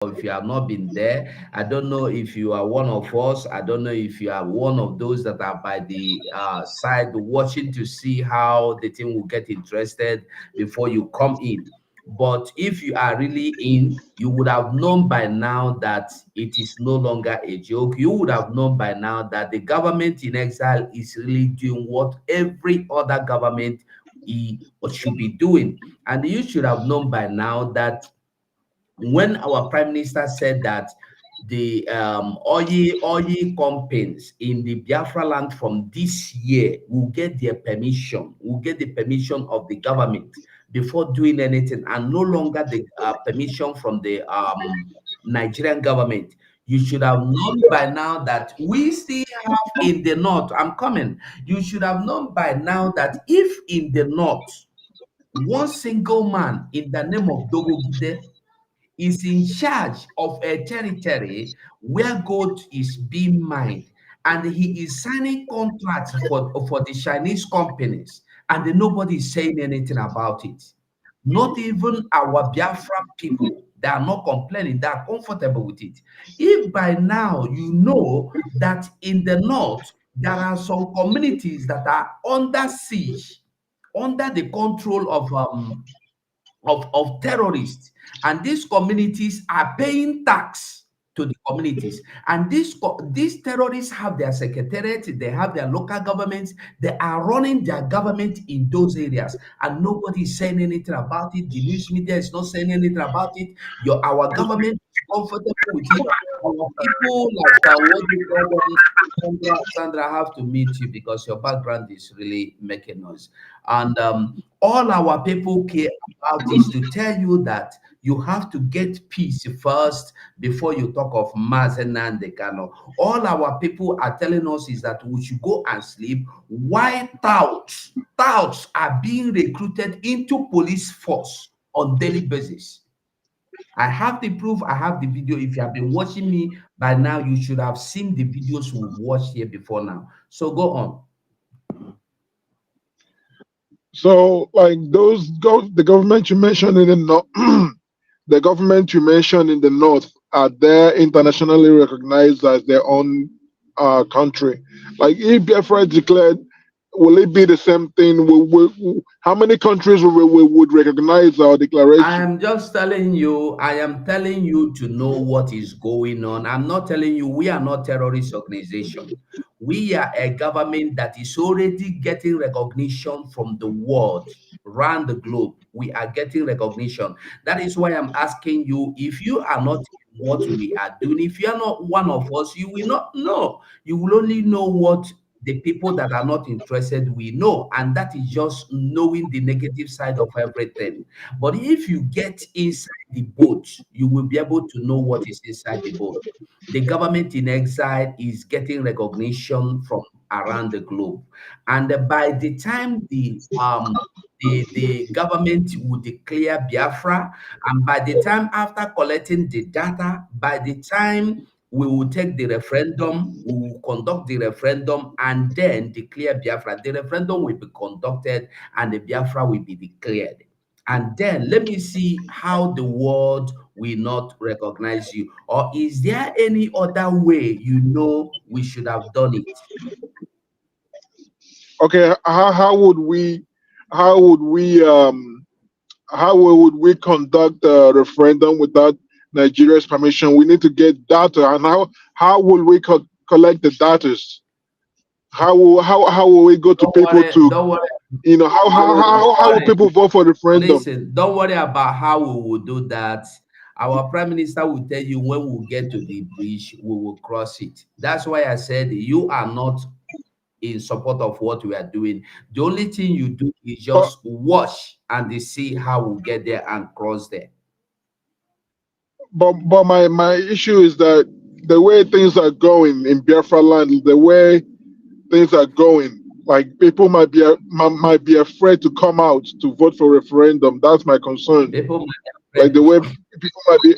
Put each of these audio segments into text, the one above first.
if you have not been there. I don't know if you are one of us. I don't know if you are one of those that are by the side watching to see how the thing will get interested before you come in. But if you are really in, you would have known by now that it is no longer a joke. You would have known by now that the government in exile is really doing what every other government should be doing. And you should have known by now that when our prime minister said that the oil companies in the Biafra land from this year will get their permission, will get the permission of the government before doing anything, and no longer the permission from the Nigerian government. You should have known by now that we still have in the north. I'm coming. You should have known by now that if in the north, one single man in the name of Dogogide is in charge of a territory where gold is being mined, and he is signing contracts for the Chinese companies, and nobody is saying anything about it. Not even our Biafran people. They are not complaining, they are comfortable with it. If by now you know that in the north there are some communities that are under siege, under the control of terrorists, and these communities are paying tax to the communities, and these terrorists have their secretariat, they have their local governments, they are running their government in those areas, and nobody is saying anything about it. The news media is not saying anything about it. Our government is comfortable with it. Our people, like what do you call them, Sandra, I have to meet you because your background is really making noise. And all our people care about is to tell you that you have to get peace first before you talk of Mazen and the Kano. All our people are telling us is that we should go and sleep while touts are being recruited into police force on daily basis. I have the proof, I have the video. If you have been watching me by now, you should have seen the videos we've watched here before now. So go on. So, like the government you mentioned in the north, the government you mentioned in the north, are they internationally recognized as their own country? Like, if Biafra declared, will it be the same thing? How many countries would recognize our I declaration? am just telling you, I am telling you to know what is going on. I'm not telling you we are not terrorist organization. We are a government that is already getting recognition from the world, around the globe. We are getting recognition. That is why I'm asking you, if you are not in what we are doing, if you are not one of us, you will not know. You will only know what the people that are not interested we know, and that is just knowing the negative side of everything. But if you get inside the boat, you will be able to know what is inside the boat. The government in exile is getting recognition from around the globe. And by the time the government will declare Biafra, and by the time after collecting the data, by the time we will take the referendum, we will conduct the referendum and then declare Biafra. The referendum will be conducted and the Biafra will be declared. And then let me see how the world will not recognize you. Or is there any other way you know we should have done it? Okay, how would we how would we conduct a referendum without Nigeria's permission? We need to get data, and how will we collect the data? How will we go to Don't people worry, to, don't worry, how will don't people worry. vote for the referendum? Listen, don't worry about how we will do that. Our prime minister will tell you when we get to the bridge, we will cross it. That's why I said you are not in support of what we are doing. The only thing you do is But just watch and they see how we get there and cross there. but my issue is that the way things are going in Biafra land, the way things are going, like people might be afraid to come out to vote for referendum. That's my concern. People might be Like afraid the to way come. people might be,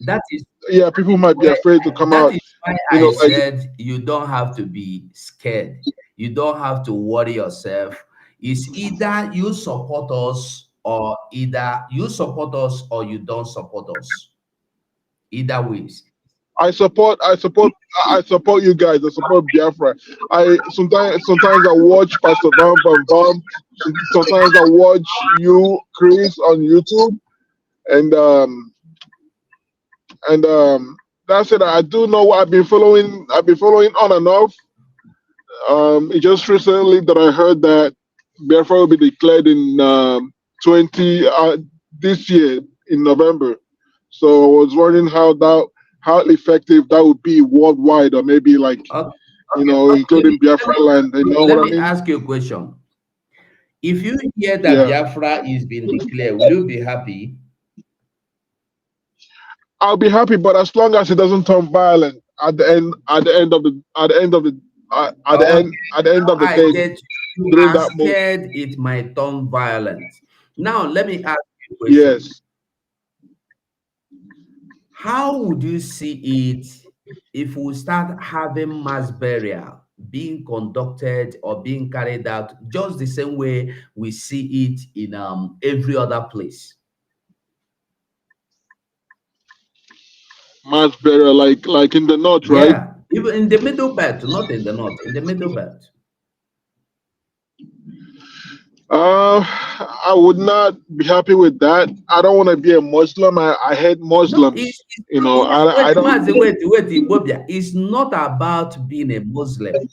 That is yeah, people might be where afraid to come that out. is why You I know, like, said you don't have to be scared. You don't have to worry yourself. It's either you support us or you don't support us. either ways. I support you guys. I support Biafra. I sometimes I watch Pastor Bam Bam Bam. Sometimes I watch you, Chris, on YouTube, and that's it. I do know what I've been following. I've been following on and off. It just recently that I heard that Biafra will be declared in 20 this year in November. So I was wondering how effective that would be worldwide, or maybe like Okay, including Biafra land. You know let what I me mean? ask you a question. If you hear that Yeah, Biafra is being declared, will you be happy? I'll be happy, but as long as it doesn't turn violent at the end of the at the end of the Okay, at the end now of the I day get you. You during are that moment. scared it might turn violent. Now, let me ask you a question. Yes, How would you see it if we start having mass burial being conducted or being carried out just the same way we see it in every other place? mass burial like in the north, right? Yeah, even in the middle belt, not in the north, in the middle belt. I would not be happy with that. I don't want to be a Muslim. I hate No, Muslims. it's not, I don't. wait, Ibobia. It's not about being a Muslim.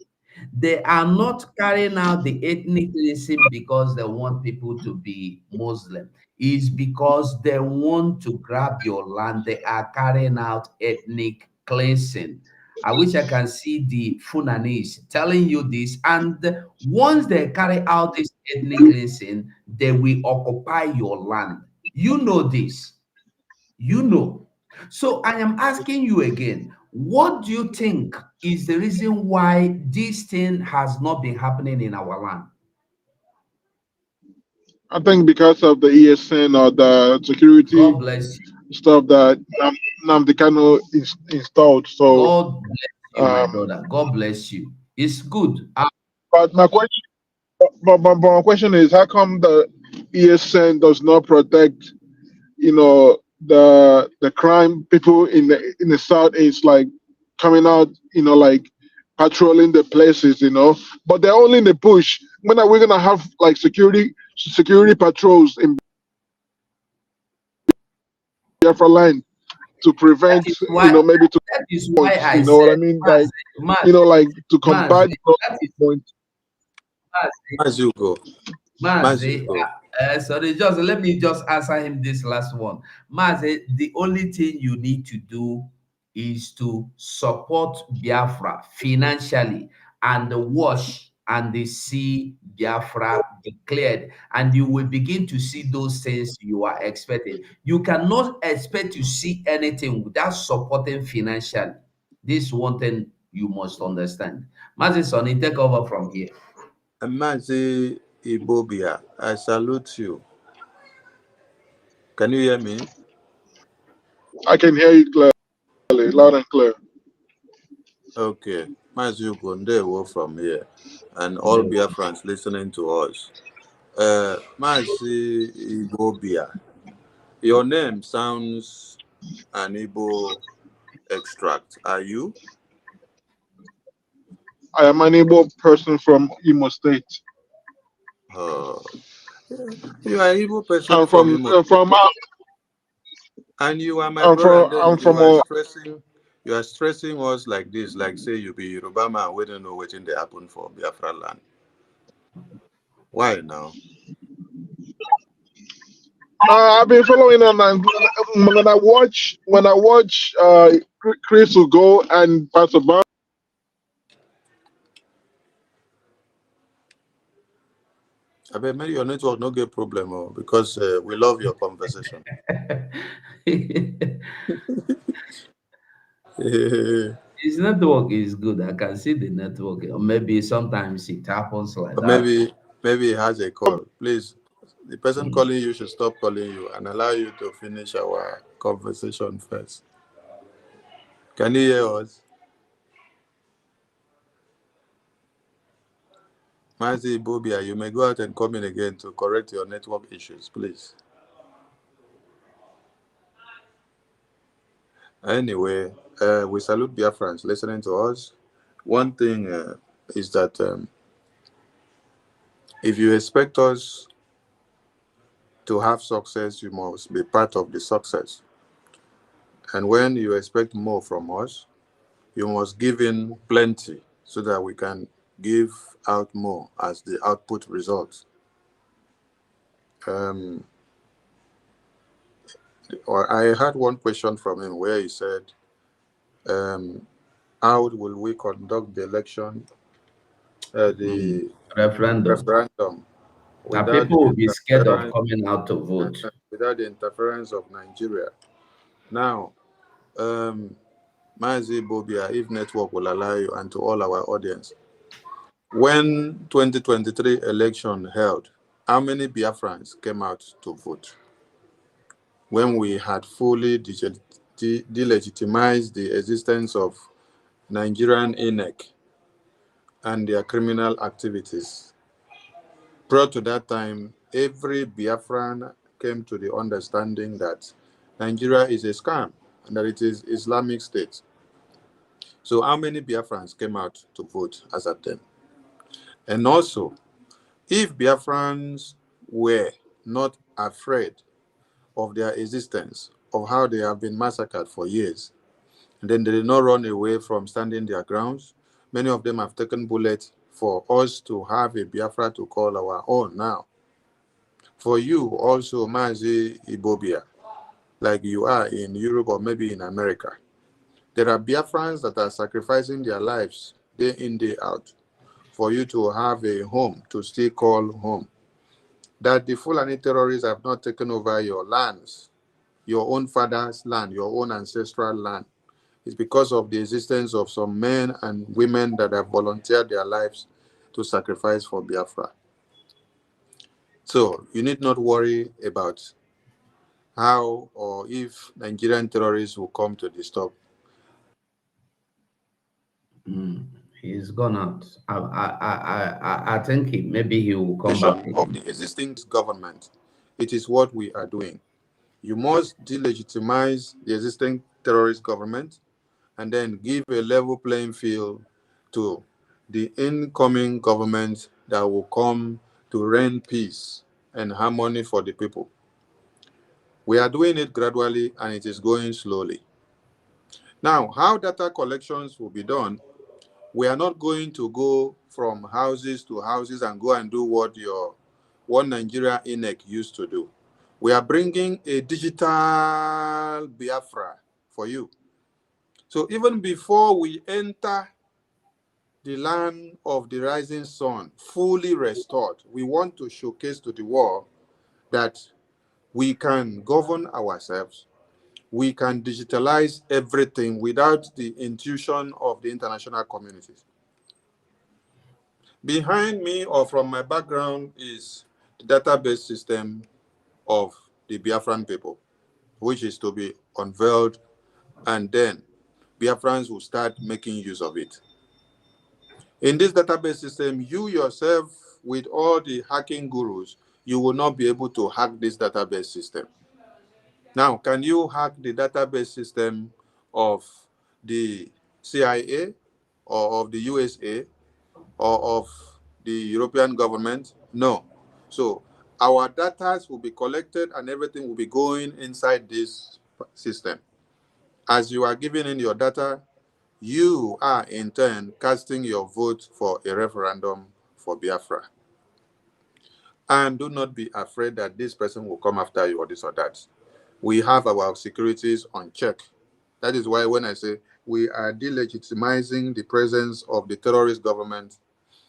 They are not carrying out the ethnic cleansing because they want people to be Muslim. It's because they want to grab your land. They are carrying out ethnic cleansing. I wish I can see the Funanis telling you this. And once they carry out this ethnic cleansing, they will occupy your land. You know this. You know. So I am asking you again, what do you think is the reason why this thing has not been happening in our land? I think because of the ESN or the security God bless you. stuff that Namdekano is installed. So, God bless you, my um, brother. God bless you. It's good. but my question is, how come the ESN does not protect, the crime people in the south is like coming out, like patrolling the places, but they're only in the bush. When are we gonna have like security patrols in Biafra line to That prevent, is why maybe to that is why points, I you know what I said, mean? Mazi, Like to Mazi, combat those that is points. Mazi, Mazuko, Mazi, Mazuko. sorry, just let me just answer him this last one. Mazi, the only thing you need to do is to support Biafra financially and watch and they see Biafra declared, and you will begin to see those things you are expecting. You cannot expect to see anything without supporting financially. This is one thing you must understand. Mazi, Sonny, take over from here. Mazi Ibobia, I salute you. Can you hear me? I can hear you clearly, loud and clear. Okay. Mazuko Ndewo from here. And all Biafrans listening to us. Mazi Ibobia, your name sounds an Igbo extract. Are you? I am an Igbo person from Imo State. Uh, you are an Igbo person I'm from from Imo. And you are my brother, and then I'm from you are stressing us like this, like say you be Yoruba man, we don't know what they happen for Biafra land. Why now? I've been following on, and when I watch Chris will go and Pastor Bar. I bet maybe your network no get problem, because we love your conversation. His network is good. I can see the network. Or maybe sometimes it happens like Or that. maybe he has a call. Please, the person Mm. calling you should stop calling you and allow you to finish our conversation first. Can you hear us? Mazi Bobia, you may go out and come in again to correct your network issues, please. Anyway, we salute Biafrans listening to us. One thing is that if you expect us to have success, you must be part of the success. And when you expect more from us, you must give in plenty so that we can give out more as the output results. Or I had one question from him where he said, how will we conduct the election, the Referendum. referendum, That without the people will be scared of interference, coming out to vote. without the interference of Nigeria? Now, Mazi Bobia, if network will allow you, and to all our audience, when 2023 election held, how many Biafrans came out to vote? When we had fully delegitimized the existence of Nigerian INEC and their criminal activities. Prior to that time, every Biafran came to the understanding that Nigeria is a scam and that it is Islamic State. So how many Biafrans came out to vote as at then? And also, if Biafrans were not afraid of their existence, of how they have been massacred for years, and then they did not run away from standing their grounds, many of them have taken bullets for us to have a Biafra to call our own now. For you also, Mazi Ibobia, like you are in Europe or maybe in America, there are Biafrans that are sacrificing their lives day in, day out for you to have a home to still call home. That the Fulani terrorists have not taken over your lands, your own father's land, your own ancestral land. It's because of the existence of some men and women that have volunteered their lives to sacrifice for Biafra. So you need not worry about how or if Nigerian terrorists will come to disturb. He's gone out. I think maybe he will come back. Of the existing government, it is what we are doing. You must delegitimize the existing terrorist government and then give a level playing field to the incoming government that will come to reign peace and harmony for the people. We are doing it gradually and it is going slowly. Now, how data collections will be done, we are not going to go from houses to houses and go and do what your one Nigeria INEC used to do. We are bringing a digital Biafra for you. So even before we enter the land of the rising sun, fully restored, we want to showcase to the world that we can govern ourselves. We can digitalize everything without the intuition of the international communities. Behind me or from my background is the database system of the Biafran people, which is to be unveiled, and then Biafrans will start making use of it. In this database system, you yourself, with all the hacking gurus, you will not be able to hack this database system. Now, can you hack the database system of the CIA or of the USA or of the European government? No. So our data will be collected and everything will be going inside this system. As you are giving in your data, you are in turn casting your vote for a referendum for Biafra. And do not be afraid that this person will come after you or this or that. We have our securities on check. That is why when I say we are delegitimizing the presence of the terrorist government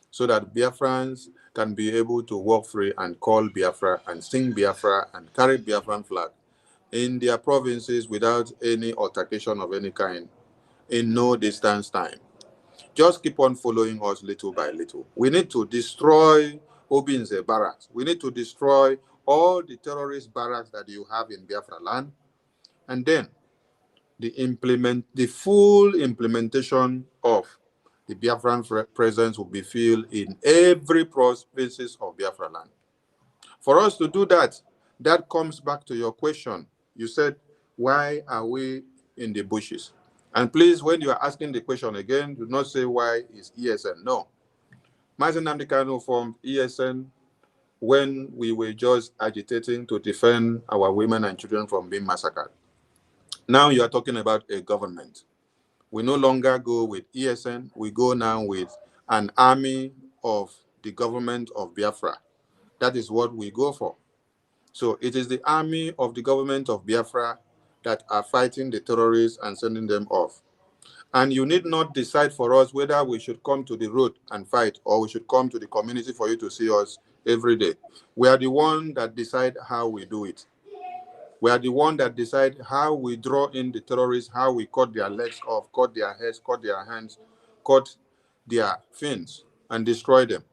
so that Biafrans can be able to walk free and call Biafra and sing Biafra and carry Biafran flag in their provinces without any altercation of any kind, in no distance time. Just keep on following us little by little. We need to destroy Obinze barracks. We need to destroy all the terrorist barracks that you have in Biafra land. And then the full implementation of the Biafran presence will be felt in every provinces of Biafra land. For us to do that, that comes back to your question. You said, why are we in the bushes. And please, when you are asking the question again, do not say why is ESN. No. Mazen Nnamdi Kanu formed ESN when we were just agitating to defend our women and children from being massacred. Now you are talking about a government. We no longer go with ESN, we go now with an army of the government of Biafra. That is what we go for. So it is the army of the government of Biafra that are fighting the terrorists and sending them off. And you need not decide for us whether we should come to the road and fight or we should come to the community for you to see us every day. We are the one that decide how we do it. We are the one that decide how we draw in the terrorists, how we cut their legs off, cut their heads, cut their hands, cut their fins, and destroy them.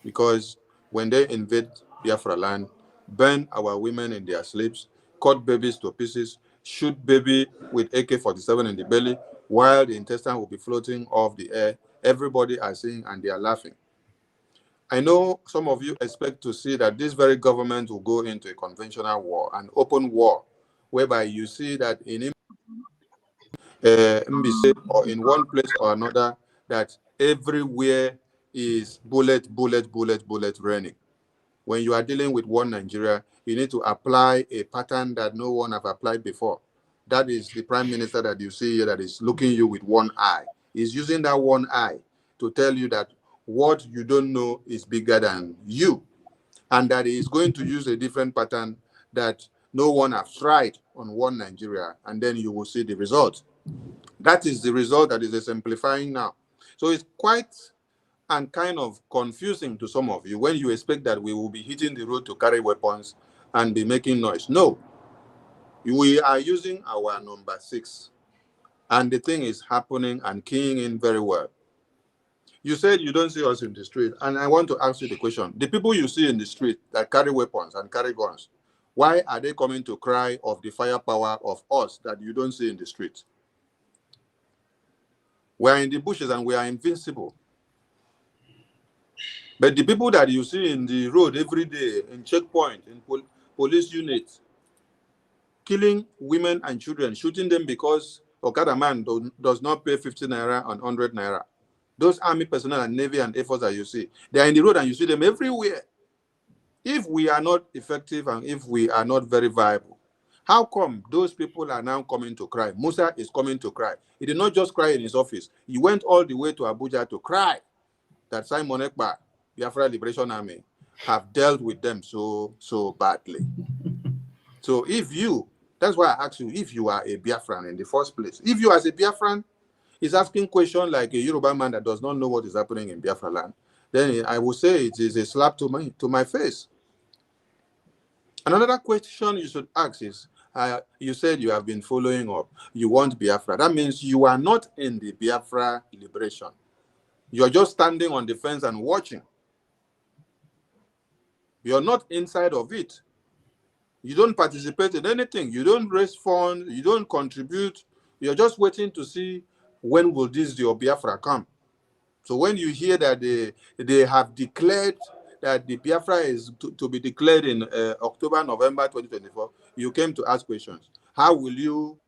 Because when they invade Biafra land, burn our women in their sleeps, cut babies to pieces, shoot baby with AK-47 in the belly, while the intestine will be floating off the air, everybody are seeing and they are laughing. I know some of you expect to see that this very government will go into a conventional war, an open war, whereby you see that in MBC or in one place or another, that everywhere is bullet, bullet, bullet, bullet raining. When you are dealing with one Nigeria, you need to apply a pattern that no one have applied before. That is the prime minister that you see here that is looking you with one eye. He's using that one eye to tell you that what you don't know is bigger than you, and that he is going to use a different pattern that no one has tried on one Nigeria, and then you will see the result. That is the result that is exemplifying now. So it's quite and kind of confusing to some of you when you expect that we will be hitting the road to carry weapons and be making noise. No, we are using our number 6, and the thing is happening and keying in very well. You said you don't see us in the street, and I want to ask you the question. The people you see in the street that carry weapons and carry guns, why are they coming to cry of the firepower of us that you don't see in the street? We are in the bushes and we are invincible. But the people that you see in the road every day, in checkpoint, in police units, killing women and children, shooting them because Okada man does not pay 50 naira and 100 naira. Those army personnel and navy and air force that you see, they are in the road and you see them everywhere. If we are not effective and if we are not very viable, how come those people are now coming to cry? Musa is coming to cry. He did not just cry in his office. He went all the way to Abuja to cry that Simon Ekpa, Biafra Liberation Army, have dealt with them so badly. So if you, that's why I asked you if you are a Biafran in the first place. If you as a Biafran is asking questions like a Yoruba man that does not know what is happening in Biafra land, then I will say it is a slap to my face. Another question you should ask is, you said you have been following up. You want Biafra. That means you are not in the Biafra liberation. You are just standing on the fence and watching. You are not inside of it. You don't participate in anything. You don't raise funds. You don't contribute. You're just waiting to see when will this your Biafra come. So when you hear that they have declared that the Biafra is to be declared in October, November 2024, you came to ask questions. How will you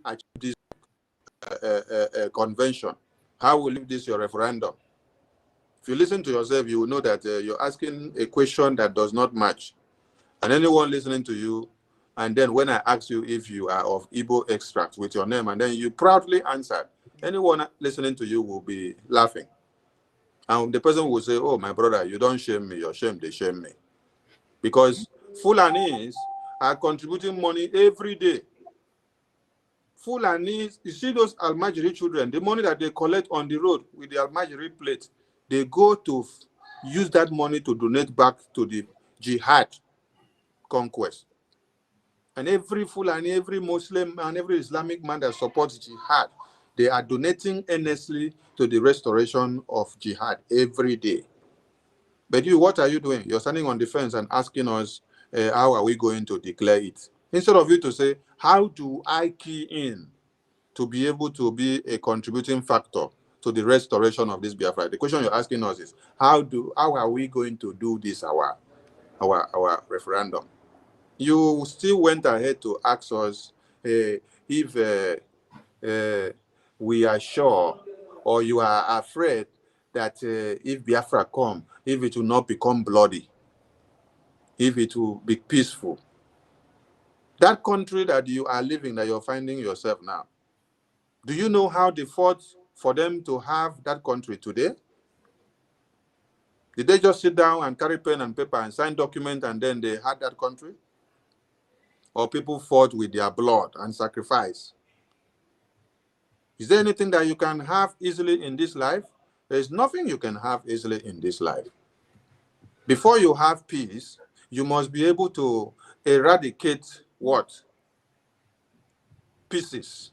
achieve this convention? How will you do this your referendum? If you listen to yourself, you will know that you're asking a question that does not match. And anyone listening to you, and then when I ask you if you are of Igbo extract with your name, and then you proudly answered, anyone listening to you will be laughing. And the person will say, oh, my brother, you don't shame me, you're shame, they shame me. Because Fulanis are contributing money every day. Fulanis, you see those Almajiri children, the money that they collect on the road with the Almajiri plate, they go to use that money to donate back to the jihad conquest. And every Fulani, every Muslim, and every Islamic man that supports jihad, they are donating earnestly to the restoration of jihad every day. But you, what are you doing? You're standing on the fence and asking us, how are we going to declare it? Instead of you to say, how do I key in to be able to be a contributing factor to the restoration of this Biafra? The question you're asking us is, how are we going to do this, our referendum? You still went ahead to ask us if we are sure, or you are afraid that if Biafra come, if it will not become bloody, if it will be peaceful. That country that you are living, that you're finding yourself now, do you know how they fought for them to have that country today? Did they just sit down and carry pen and paper and sign document and then they had that country? Or people fought with their blood and sacrifice? Is there anything that you can have easily in this life? There is nothing you can have easily in this life. Before you have peace, you must be able to eradicate what? Pieces.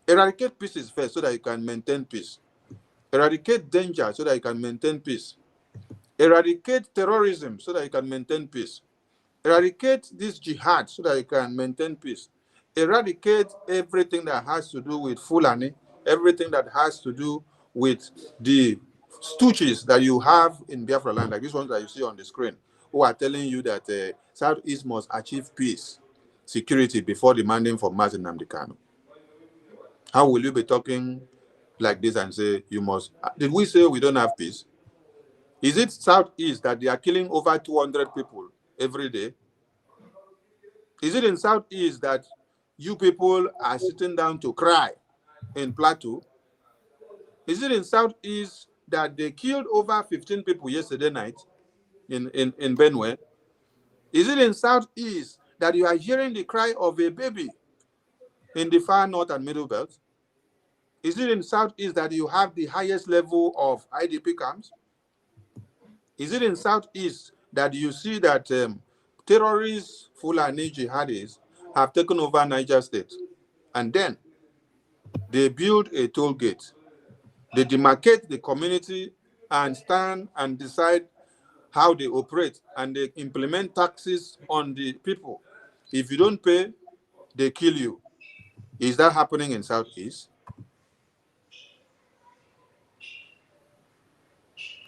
Eradicate pieces first so that you can maintain peace. Eradicate danger so that you can maintain peace. Eradicate terrorism so that you can maintain peace. Eradicate this jihad so that you can maintain peace. Eradicate everything that has to do with Fulani, everything that has to do with the stooges that you have in Biafra land, like this one that you see on the screen, who are telling you that Southeast must achieve peace, security before demanding for Martin Nnamdi Kanu. How will you be talking like this and say you must? Did we say we don't have peace? Is it Southeast that they are killing over 200 people every day? Is it in Southeast that you people are sitting down to cry in Plateau? Is it in Southeast that they killed over 15 people yesterday night in Benue? Is it in Southeast that you are hearing the cry of a baby in the far north and middle belt? Is it in Southeast that you have the highest level of IDP camps? Is it in Southeast that you see that terrorists, Fulani jihadis, have taken over Niger State? And then they build a toll gate. They demarcate the community and stand and decide how they operate, and they implement taxes on the people. If you don't pay, they kill you. Is that happening in Southeast?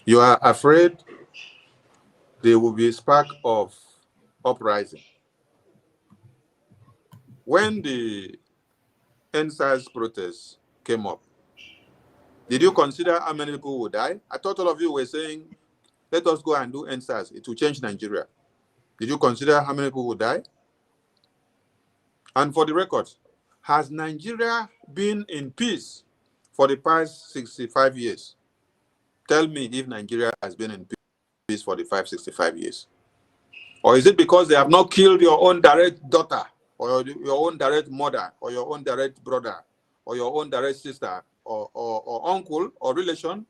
You are afraid there will be a spark of uprising. When the ENSAS protests came up, did you consider how many people would die? I thought all of you were saying, let us go and do ENSAS. It will change Nigeria. Did you consider how many people would die? And for the record, has Nigeria been in peace for the past 65 years? Tell me if Nigeria has been in peace for the 65 years. Or is it because they have not killed your own direct daughter, or your own direct mother, or your own direct brother, or your own direct sister, or uncle, or relation,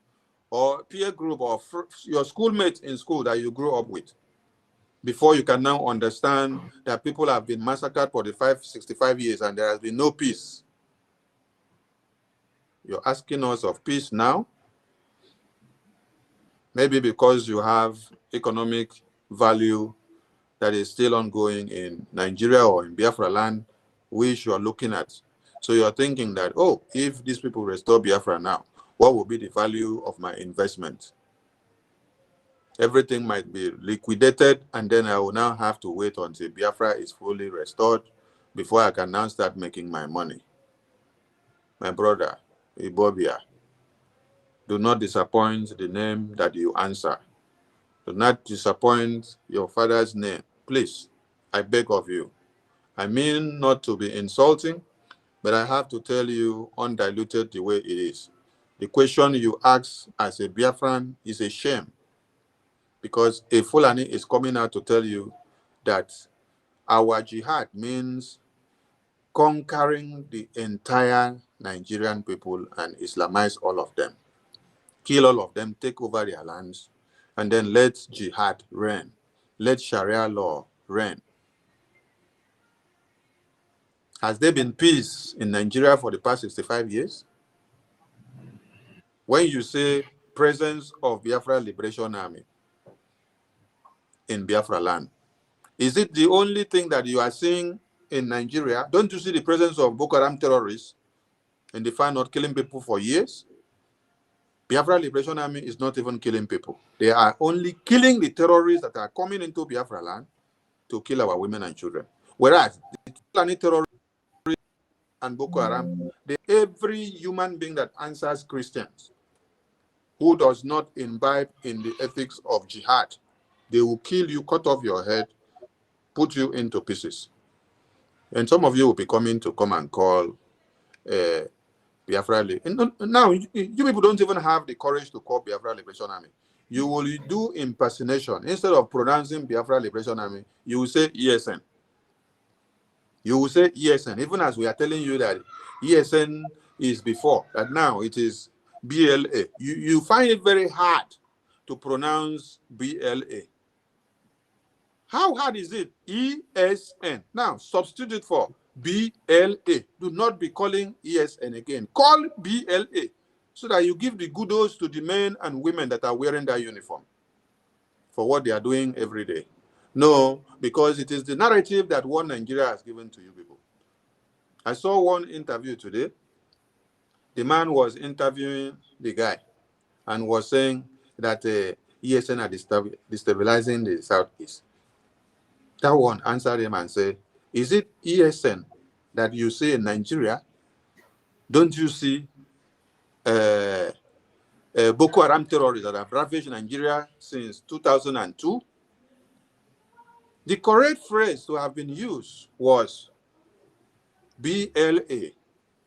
or peer group, or your schoolmate in school that you grew up with? Before you can now understand that people have been massacred for the 65 years and there has been no peace. You're asking us of peace now? Maybe because you have economic value that is still ongoing in Nigeria or in Biafra land, which you are looking at. So you're thinking that, oh, if these people restore Biafra now, what will be the value of my investment? Everything might be liquidated, and then I will now have to wait until Biafra is fully restored before I can now start making my money. My brother, Ibobia, do not disappoint the name that you answer. Do not disappoint your father's name. Please, I beg of you. I mean not to be insulting, but I have to tell you undiluted the way it is. The question you ask as a Biafran is a shame, because a Fulani is coming out to tell you that our jihad means conquering the entire Nigerian people and Islamize all of them. Kill all of them, take over their lands, and then let jihad reign. Let Sharia law reign. Has there been peace in Nigeria for the past 65 years? When you say presence of Biafra Liberation Army in Biafra land, is it the only thing that you are seeing in Nigeria? Don't you see the presence of Boko Haram terrorists in the far north killing people for years? Biafra Liberation Army is not even killing people. They are only killing the terrorists that are coming into Biafra land to kill our women and children. Whereas the Fulani terrorists and Boko Haram, every human being that answers Christians who does not imbibe in the ethics of jihad, they will kill you, cut off your head, put you into pieces. And some of you will be coming to come and call Biafra. Now, you people don't even have the courage to call Biafra Liberation Army. You will do impersonation. Instead of pronouncing Biafra Liberation Army, you will say ESN. You will say ESN, even as we are telling you that ESN is before, that now it is BLA. You find it very hard to pronounce BLA. How hard is it? ESN. Now, substitute for BLA. Do not be calling ESN again. Call BLA so that you give the kudos to the men and women that are wearing that uniform for what they are doing every day. No, because it is the narrative that one Nigeria has given to you people. I saw one interview today. The man was interviewing the guy and was saying that ESN are destabilizing the Southeast. That one answered him and said, is it ESN that you see in Nigeria? Don't you see Boko Haram terrorists that have ravaged Nigeria since 2002? The correct phrase to have been used was BLA,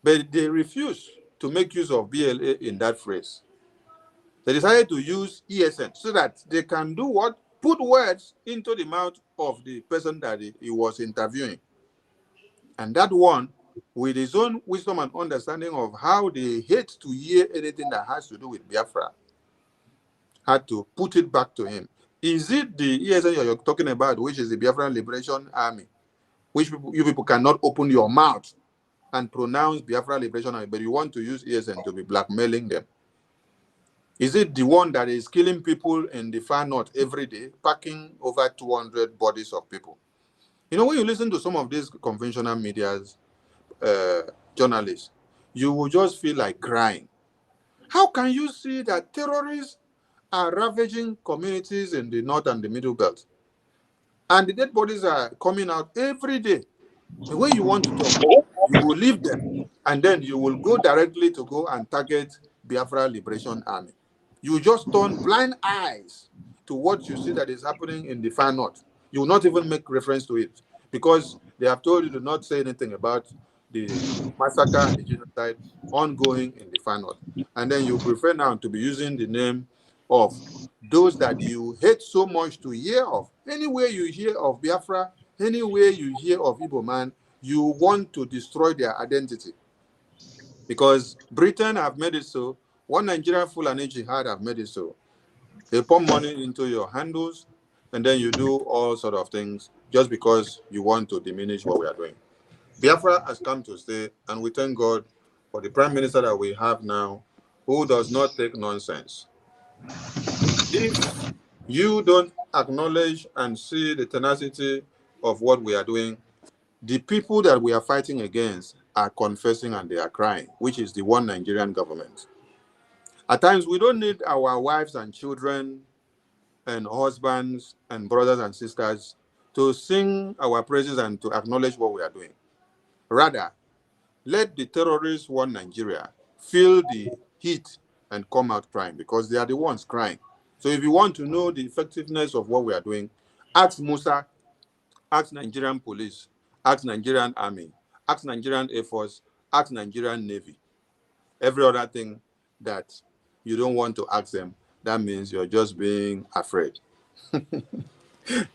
but they refused to make use of BLA in that phrase. They decided to use ESN so that they can do what? Put words into the mouth of the person that he was interviewing. And that one, with his own wisdom and understanding of how they hate to hear anything that has to do with Biafra, had to put it back to him. Is it the ESN you're talking about, which is the Biafran Liberation Army, which you people cannot open your mouth and pronounce Biafra Liberation Army, but you want to use ESN to be blackmailing them? Is it the one that is killing people in the far north every day, packing over 200 bodies of people? You know, when you listen to some of these conventional media's journalists, you will just feel like crying. How can you see that terrorists are ravaging communities in the north and the middle belt, and the dead bodies are coming out every day? The way you want to talk, you will leave them, and then you will go directly to go and target Biafra Liberation Army. You just turn blind eyes to what you see that is happening in the far north. You will not even make reference to it because they have told you to not say anything about the massacre and the genocide ongoing in the far north. And then you prefer now to be using the name of those that you hate so much to hear of. Anywhere you hear of Biafra, anywhere you hear of Igbo man, you want to destroy their identity. Because Britain have made it so, one Nigerian Fulani Jihad have made it so. They pump money into your handles, and then you do all sort of things just because you want to diminish what we are doing. Biafra has come to stay, and we thank God for the Prime Minister that we have now, who does not take nonsense. If you don't acknowledge and see the tenacity of what we are doing, the people that we are fighting against are confessing and they are crying, which is the one Nigerian government. At times, we don't need our wives and children and husbands and brothers and sisters to sing our praises and to acknowledge what we are doing. Rather, let the terrorists want Nigeria feel the heat and come out crying, because they are the ones crying. So if you want to know the effectiveness of what we are doing, ask Musa, ask Nigerian police, ask Nigerian army, ask Nigerian Air Force, ask Nigerian Navy. Every other thing that you don't want to ask them, that means you're just being afraid.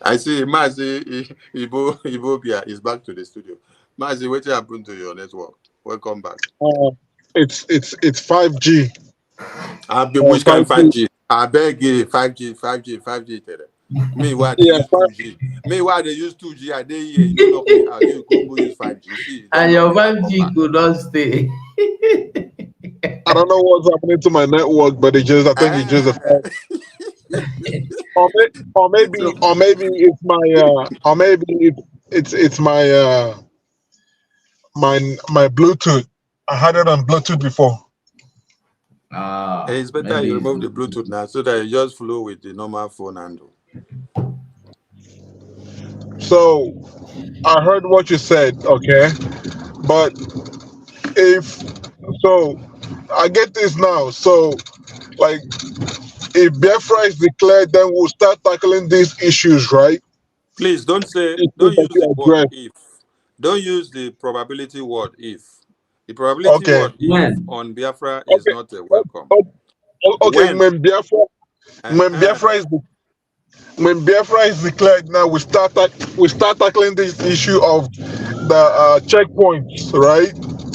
I see Mazi Ibobia is back to the studio. Mazi, what happened to your network? Welcome back. It's 5G. Which kind of 5G? I beg you, 5G. Me, why they use 2G? Me, why they use 2G? I did here. You know me how you go use 5G. See, and your 5G could not stay. I don't know what's happening to my network, but I think it's just or maybe it's my or maybe it's my my Bluetooth. I had it on Bluetooth before. It's better you remove the Bluetooth now so that you just flow with the normal phone handle. So I heard what you said, okay, but if so, I get this now. So, like, if Biafra is declared, then we'll start tackling these issues, right? Please don't Issues that use the you word address. if. Don't use the probability word if. The probability Okay. word if When? on Biafra is Okay. not welcome. Okay. When When Biafra is when Biafra is declared, now we start tackling this issue of the checkpoints, right?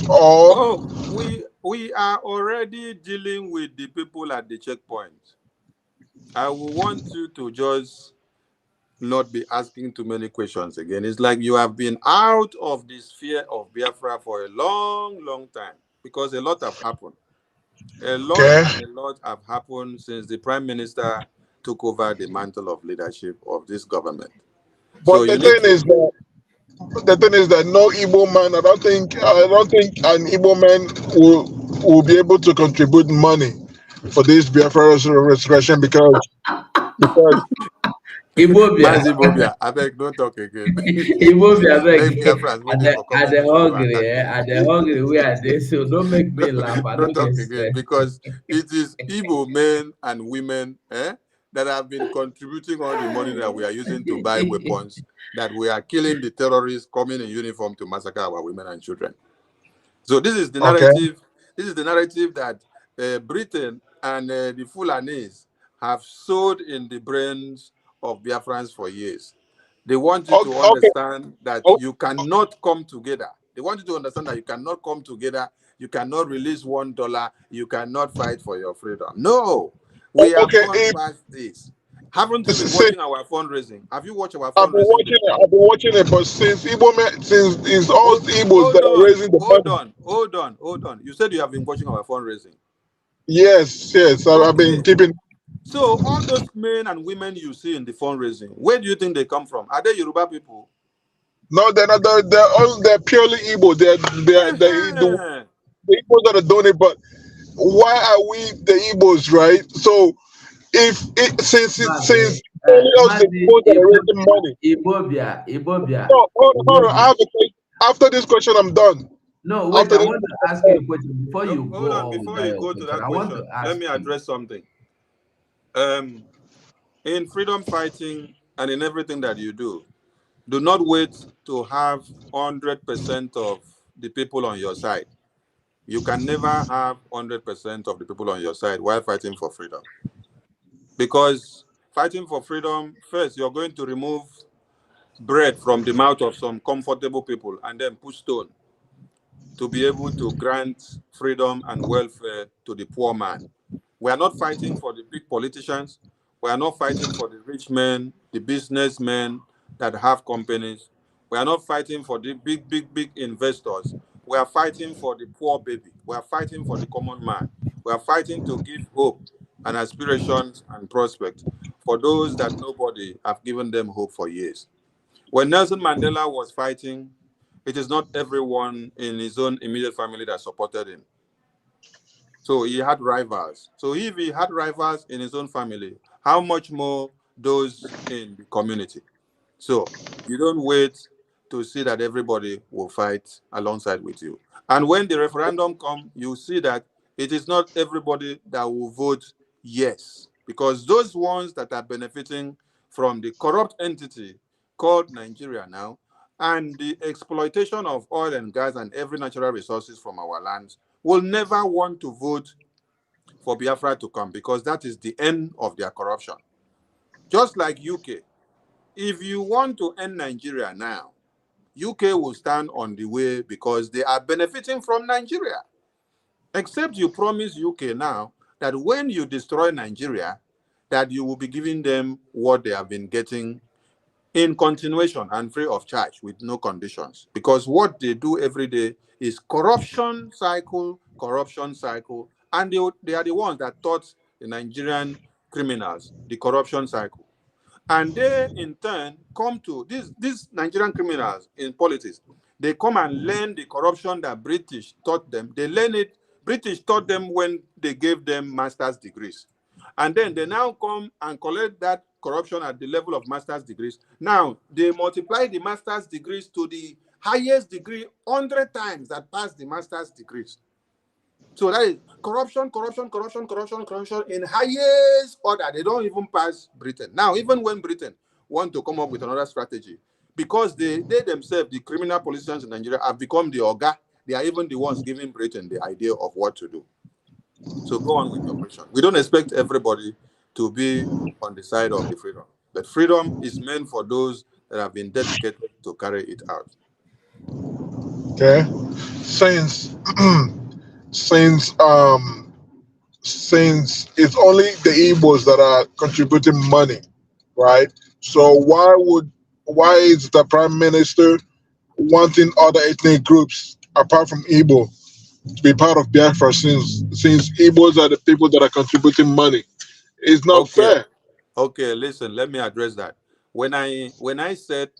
Or oh, we are already dealing with the people at the checkpoint. I will want you to just not be asking too many questions again. It's like you have been out of the sphere of Biafra for a long, long time because a lot have happened. A lot okay. and a lot have happened since the Prime Minister took over the mantle of leadership of this government. So But you need to. the thing is that no Igbo man, I don't think an Igbo man will be able to contribute money for this Biafra restoration because Ibobia. Mazi Bobia, I beg, don't talk again. Ibobia, Make beg. Biafrans At waiting the for at comment the before you hungry, attack eh? me. At the hungry, we are there. So don't make me don't, laugh. I don't don't get talk again stressed. because it is Igbo men and women that have been contributing all the money that we are using to buy weapons, that we are killing the terrorists coming in uniform to massacre our women and children. So this is the okay. narrative. This is the narrative that Britain and the Fulanese have sowed in the brains of Biafrans for years. They want you to Okay. understand that you cannot come together. They want you to understand that you cannot come together. You cannot release $1. You cannot fight for your freedom. No, we have Okay. gone past this. Haven't you been Since watching our fundraising? Have you watched our fundraising before? I've been watching it, but since since it's all Hold, Igbos hold that are on, raising the hold money. on, hold on, hold on. You said you have been watching our fundraising. Yes, yes, I've been Okay. keeping. So all those men and women you see in the fundraising, where do you think they come from? Are they Yoruba people? No, they're not. They're purely Igbo. Uh-huh. The Igbos that are doing it. But why are we the Igbos, right? So if it since Mazi, only us the Mazi, Igbos that are raising money. Ibobia, Ibobia, No, hold on. I Ibobia. have a question. After this question, I'm done. No, wait, After I this, want to ask you a question before No, you hold go on. on with Before that you your go to question. that I want to question, let ask me you. address something. In freedom fighting and in everything that you do not wait to have 100% of the people on your side. You can never have 100% of the people on your side while fighting for freedom. Because fighting for freedom, first, you're going to remove bread from the mouth of some comfortable people and then put stone to be able to grant freedom and welfare to the poor man. We are not fighting for the big politicians. We are not fighting for the rich men, the businessmen that have companies. We are not fighting for the big investors. We are fighting for the poor baby. We are fighting for the common man. We are fighting to give hope and aspirations and prospect for those that nobody have given them hope for years. When Nelson Mandela was fighting, it is not everyone in his own immediate family that supported him. So he had rivals. So if he had rivals in his own family, how much more those in the community? So you don't wait to see that everybody will fight alongside with you. And when the referendum comes, you see that it is not everybody that will vote yes, because those ones that are benefiting from the corrupt entity called Nigeria now and the exploitation of oil and gas and every natural resources from our lands will never want to vote for Biafra to come because that is the end of their corruption. Just like UK, if you want to end Nigeria now, UK will stand on the way because they are benefiting from Nigeria. Except you promise UK now that when you destroy Nigeria, that you will be giving them what they have been getting in continuation and free of charge with no conditions. Because what they do every day is corruption cycle, and they are the ones that taught the Nigerian criminals the corruption cycle. And they, in turn, come to these Nigerian criminals in politics. They come and learn the corruption that British taught them. They learn it. British taught them when they gave them master's degrees. And then they now come and collect that corruption at the level of master's degrees. Now, they multiply the master's degrees to the highest degree 100 times that passed the master's degrees. So that is corruption, corruption, corruption, corruption, corruption in highest order. They don't even pass Britain. Now, even when Britain want to come up with another strategy, because they themselves, the criminal politicians in Nigeria, have become the orga, they are even the ones giving Britain the idea of what to do. So go on with your question. We don't expect everybody to be on the side of the freedom. But freedom is meant for those that have been dedicated to carry it out. Okay. Since since it's only the Igbos that are contributing money, right? So why is the prime minister wanting other ethnic groups apart from Igbo to be part of Biafra, since Igbos are the people that are contributing money? It's not fair. Okay, listen, let me address that. When I said,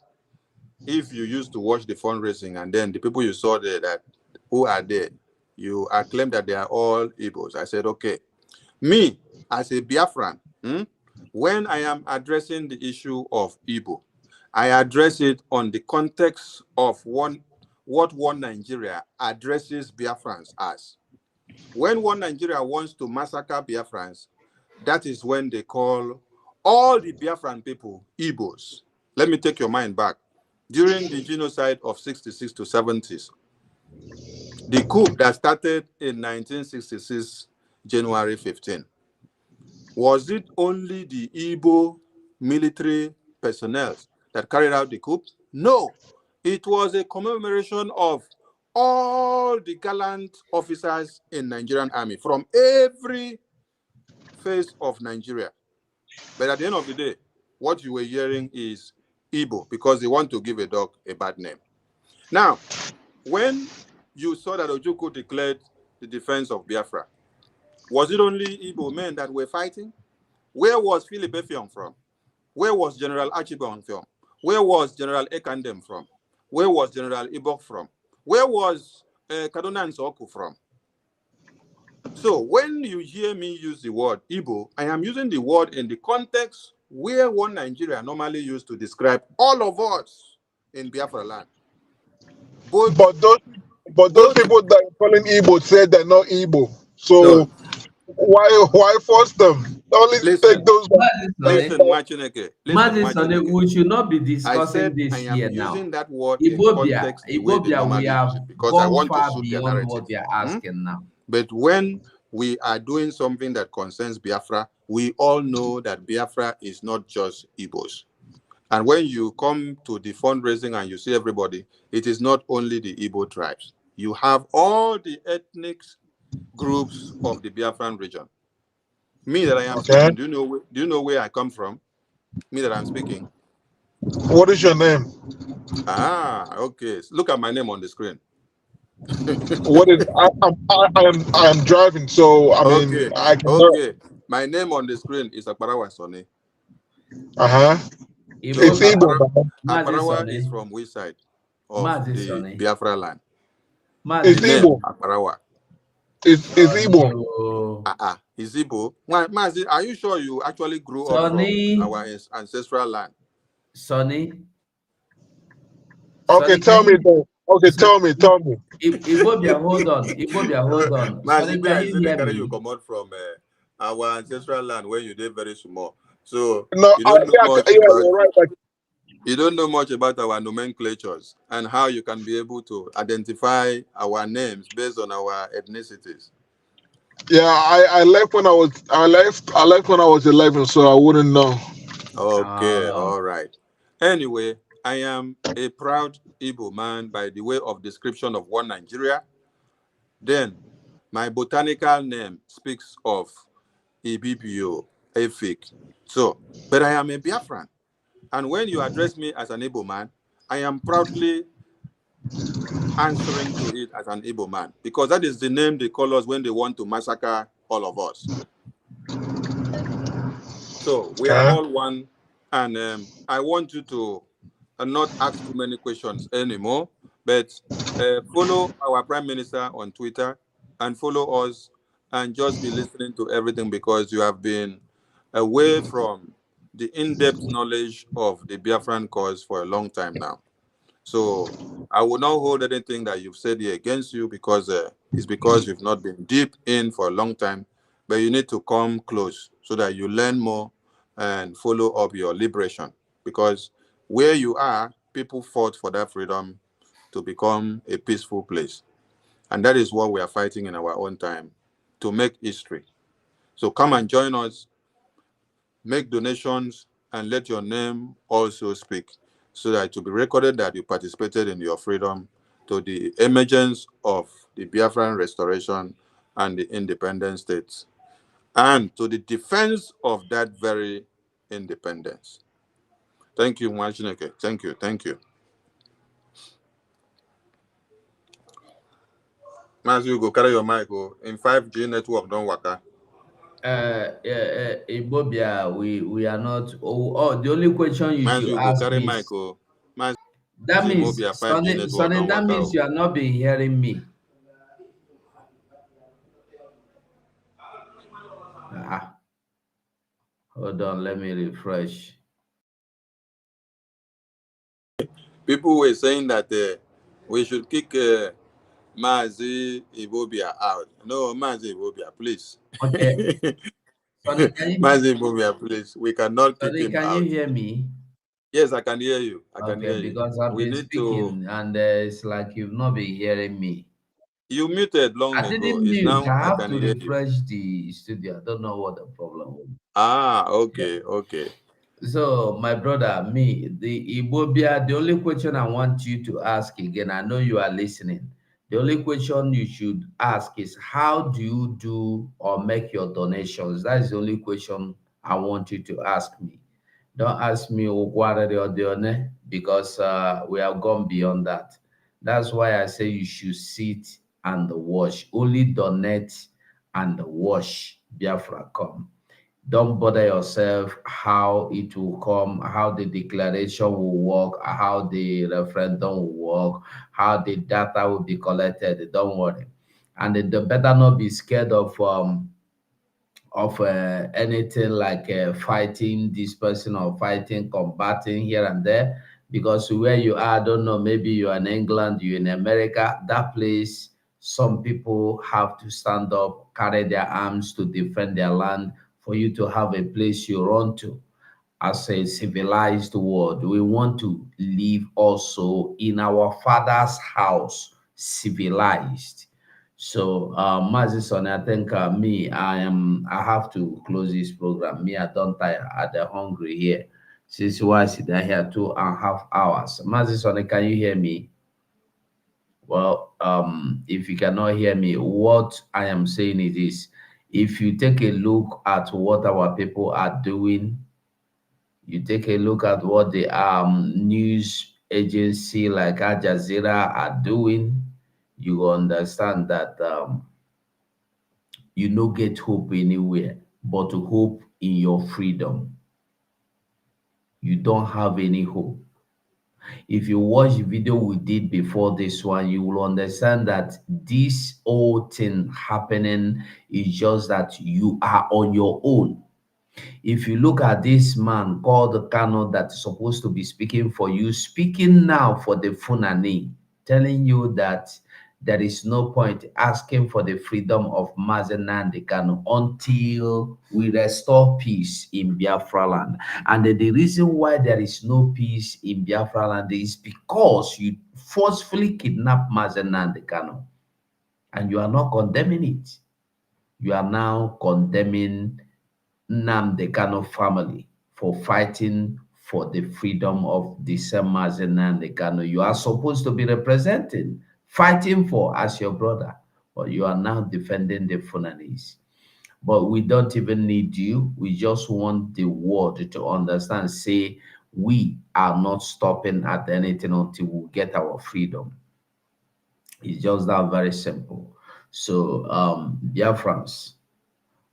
if you used to watch the fundraising and then the people you saw there that who are there, you claim that they are all Igbos. I said, okay. Me, as a Biafran, when I am addressing the issue of Igbo, I address it on the context of what One Nigeria addresses Biafrans as. When One Nigeria wants to massacre Biafrans, that is when they call all the Biafran people Igbos. Let me take your mind back. During the genocide of 66 to 70s, the coup that started in 1966, January 15, was it only the Igbo military personnel that carried out the coup? No. It was a commemoration of all the gallant officers in Nigerian army from every phase of Nigeria. But at the end of the day, what you were hearing is Igbo, because they want to give a dog a bad name. Now, when you saw that Ojukwu declared the defense of Biafra, was it only Igbo men that were fighting? Where was Philip Effiong from? Where was General Archibald from? Where was General Ekandem from? Where was General Ibok from? Where was Kaduna Nsoku from? So when you hear me use the word Igbo, I am using the word in the context where One Nigeria normally used to describe all of us in Biafra land. But those people that are calling Igbo said they're not Igbo. So no. why force them? Only take those. Listen, Machineke. We should not be I discussing said this I am here using now. that word Ibobia, in context the way they normally we have use it, because I gone want to far suit their beyond narrative. what they are asking now. But when we are doing something that concerns Biafra, we all know that Biafra is not just Igbos. And when you come to the fundraising and you see everybody, it is not only the Igbo tribes. You have all the ethnic groups of the Biafran region. Me that I am speaking, do you know where I come from? Me that I'm speaking. What is your name? Ah, okay. Look at my name on the screen. What is I'm driving, so I mean I can. Okay. My name on the screen is Akbarawa Sone. It's Igbo. Akbarawa is from which side of the Biafra land? It's Igbo. Akbarawa. It's Igbo. Is Igbo. Mazi, are you sure you actually grew up from our ancestral land? Sonny. Okay, tell me then. Okay, tell me. Ibobia, hold on. Mazi, I said they carry you come out from our ancestral land when you did very small. So no, you don't know much about, you're right. you don't know much about our nomenclatures and how you can be able to identify our names based on our ethnicities. Yeah, I left when I was 11, so I wouldn't know. Okay, all right. Anyway, I am a proud Igbo man by the way of description of One Nigeria. Then, my botanical name speaks of Ibibio, Efik. So, but I am a Biafran. And when you address me as an Igbo man, I am proudly answering to it as an Igbo man, because that is the name they call us when they want to massacre all of us. So we are all one, and I want you to not ask too many questions anymore, but follow our Prime Minister on Twitter and follow us and just be listening to everything, because you have been away from the in-depth knowledge of the Biafran cause for a long time now. So I will not hold anything that you've said here against you, because it's because you've not been deep in for a long time. But you need to come close so that you learn more and follow up your liberation. Because where you are, people fought for that freedom to become a peaceful place. And that is what we are fighting in our own time, to make history. So come and join us, make donations, and let your name also speak, so that it will be recorded that you participated in your freedom to the emergence of the Biafran restoration and the independent states, and to the defense of that very independence. Thank you, Mwachineke. Thank you. Thank you. Mazu, go carry your mic. In 5G network, don't waka. Ibobia, we are not. The only question you should Mazu, go ask carry me mic. is, Mazu, that means, Ibobia 5G Sonny, network, Sonny, don't that waka. means you are not been hearing me. Hold on, let me refresh. People were saying that we should kick Mazi Ibobia out. No, Mazi Ibobia, please. Okay. Sonny, Mazi Ibobia, please. We cannot kick him can you out. hear me? Yes, I can hear you. I can Okay, hear you. because I've We been need to. speaking and it's like you've not been hearing me. You muted long I ago. didn't It's mute. now I I have can to hear you. refresh the studio. I don't know what the problem was. Ah, Yeah. okay, okay. So, my brother, me, the Ibobia, the only question I want you to ask again, I know you are listening. The only question you should ask is, how do you do or make your donations? That is the only question I want you to ask me. Don't ask me because we have gone beyond that. That's why I say you should sit and watch. Only donate and watch Biafra come. Don't bother yourself how it will come, how the declaration will work, how the referendum will work, how the data will be collected. Don't worry. And they better not be scared of anything like fighting this person or fighting, combating here and there. Because where you are, I don't know, maybe you're in England, you're in America, that place, some people have to stand up, carry their arms to defend their land for you to have a place you run to. As a civilized world, we want to live also in our Father's house, civilized. So, Mazison, I think I have to close this program. Me, I don't tire. I'm hungry here. Since why I sit down here 2.5 hours. Mazison, can you hear me? Well, if you cannot hear me, what I am saying is this: if you take a look at what our people are doing, you take a look at what the news agency like Al Jazeera are doing, you will understand that you no get hope anywhere but to hope in your freedom. You don't have any hope. If you watch the video we did before this one, you will understand that this whole thing happening is just that you are on your own. If you look at this man called Kano that's supposed to be speaking for you, speaking now for the Funani, telling you that there is no point asking for the freedom of Mazen Nnamdi Kanu until we restore peace in Biafra land. And the reason why there is no peace in Biafra land is because you forcefully kidnapped Mazen Nnamdi Kanu, and you are not condemning it. You are now condemning Nnamdi Kanu family for fighting for the freedom of the same Mazen Nnamdi Kanu you are supposed to be representing, fighting for as your brother, but you are now defending the Fulanese. But we don't even need you. We just want the world to understand, say, we are not stopping at anything until we get our freedom. It's just that very simple. So, Biafrans,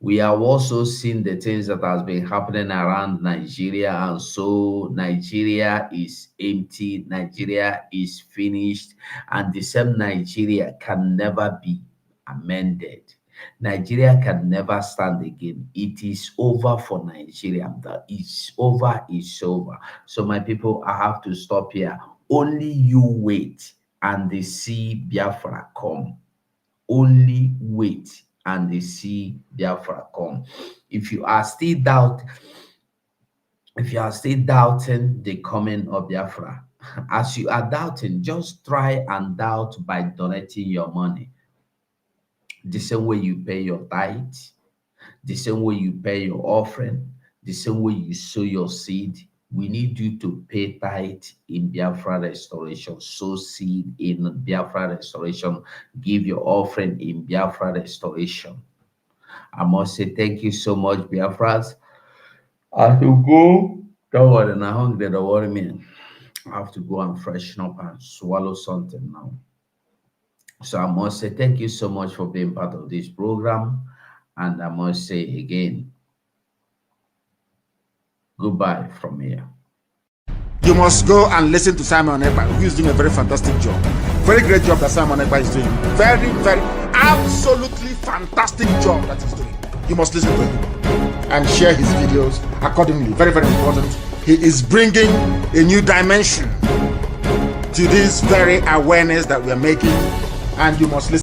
we have also seen the things that has been happening around Nigeria, and so Nigeria is empty, Nigeria is finished, and the same Nigeria can never be amended. Nigeria can never stand again. It is over for Nigeria. That it's over, it's over. So my people, I have to stop here. Only you wait and they see Biafra come. Only wait and they see Biafra come. If you are still doubting the coming of Biafra, as you are doubting, just try and doubt by donating your money. The same way you pay your tithe, the same way you pay your offering, the same way you sow your seed. We need you to pay tithe in Biafra restoration, sow seed in Biafra restoration, give your offering in Biafra restoration. I must say thank you so much, Biafras. I have to go. Don't worry, I'm hungry. Don't worry, man. I have to go and freshen up and swallow something now. So I must say thank you so much for being part of this program. And I must say again, goodbye from here. You must go and listen to Simon Ekpa, who is doing a very fantastic job. Very great job that Simon Ekpa is doing. Very, very, absolutely fantastic job that he's doing. You must listen to him and share his videos accordingly. Very, very important. He is bringing a new dimension to this very awareness that we are making, and you must listen.